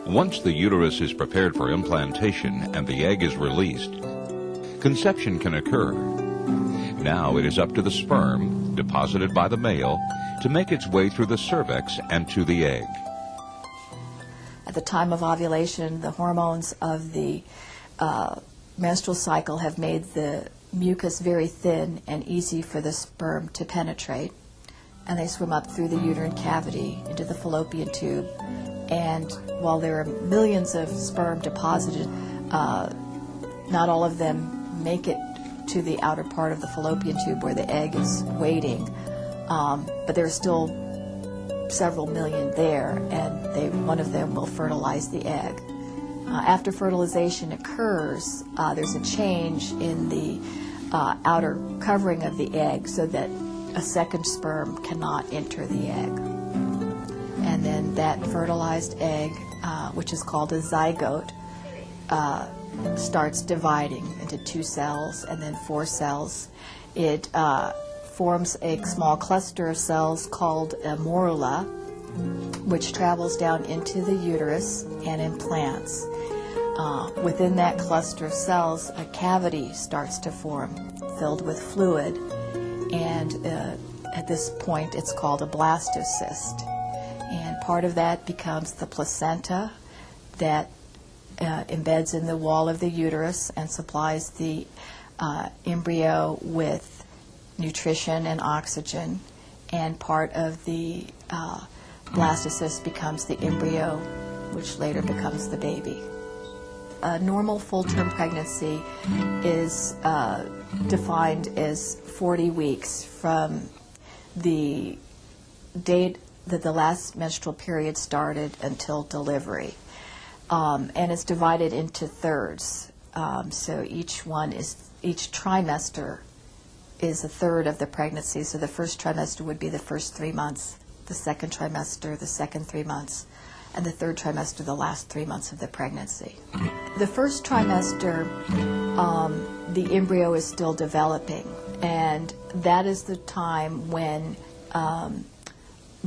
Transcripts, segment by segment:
Once the uterus is prepared for implantation and the egg is released, conception can occur. Now it is up to the sperm, deposited by the male, to make its way through the cervix and to the egg. At the time of ovulation, the hormones of the menstrual cycle have made the mucus very thin and easy for the sperm to penetrate. And they swim up through the uterine cavity into the fallopian tube. And while there are millions of sperm deposited, not all of them make it to the outer part of the fallopian tube where the egg is waiting. But there are still several million there, and one of them will fertilize the egg. After fertilization occurs, there's a change in the outer covering of the egg so that a second sperm cannot enter the egg. And then that fertilized egg, which is called a zygote, starts dividing into 2 cells and then 4 cells. It forms a small cluster of cells called a morula, which travels down into the uterus and implants. Within that cluster of cells, a cavity starts to form, filled with fluid, and at this point it's called a blastocyst. And part of that becomes the placenta that embeds in the wall of the uterus and supplies the embryo with nutrition and oxygen, and part of the blastocyst becomes the embryo, which later becomes the baby. A normal full-term pregnancy is defined as 40 weeks from the date that the last menstrual period started until delivery. And it's divided into thirds. So each trimester is a third of the pregnancy. So the first trimester would be the first 3 months, the second trimester, the second 3 months, and the third trimester, the last 3 months of the pregnancy. The first trimester, the embryo is still developing, and that is the time when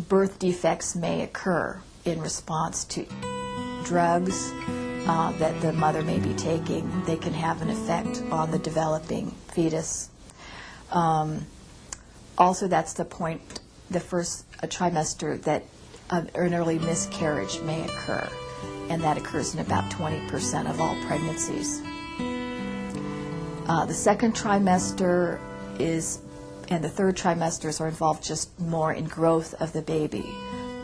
birth defects may occur in response to drugs that the mother may be taking. They can have an effect on the developing fetus. Also, that's the point, the first trimester, that an early miscarriage may occur, and that occurs in about 20% of all pregnancies. The second trimester and the third trimesters are involved just more in growth of the baby.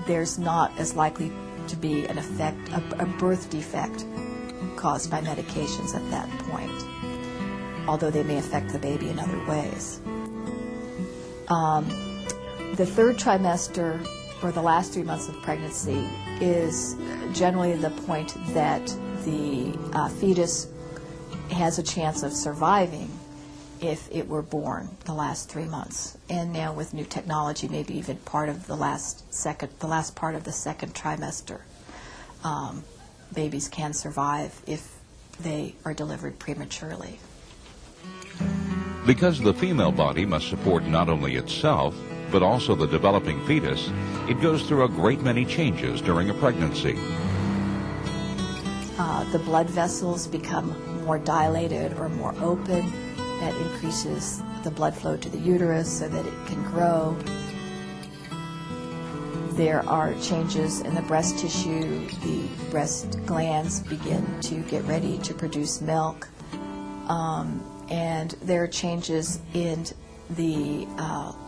There's not as likely to be an effect, a birth defect caused by medications at that point, although they may affect the baby in other ways. The third trimester, or the last 3 months of pregnancy, is generally the point that the fetus has a chance of surviving if it were born the last 3 months. And now with new technology, maybe even part of the last part of the second trimester, babies can survive if they are delivered prematurely. Because the female body must support not only itself, but also the developing fetus, it goes through a great many changes during a pregnancy. The blood vessels become more dilated or more open. That increases the blood flow to the uterus so that it can grow. There are changes in the breast tissue. The breast glands begin to get ready to produce milk. And there are changes in the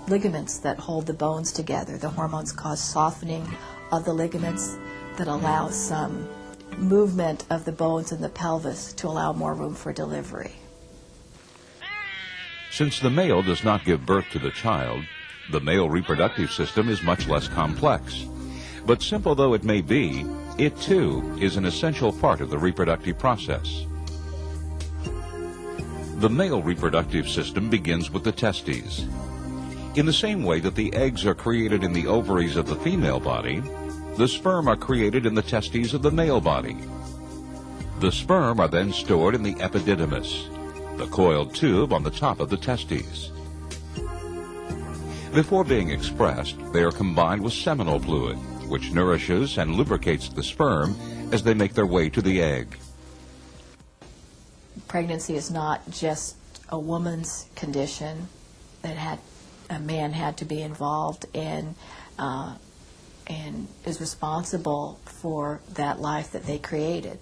ligaments that hold the bones together. The hormones cause softening of the ligaments that allows some movement of the bones in the pelvis to allow more room for delivery. Since the male does not give birth to the child, the male reproductive system is much less complex. But simple though it may be, it too is an essential part of the reproductive process. The male reproductive system begins with the testes. In the same way that the eggs are created in the ovaries of the female body, the sperm are created in the testes of the male body. The sperm are then stored in the epididymis, the coiled tube on the top of the testes. Before being expressed, they are combined with seminal fluid, which nourishes and lubricates the sperm as they make their way to the egg. Pregnancy is not just a woman's condition that a man had to be involved in and is responsible for that life that they created.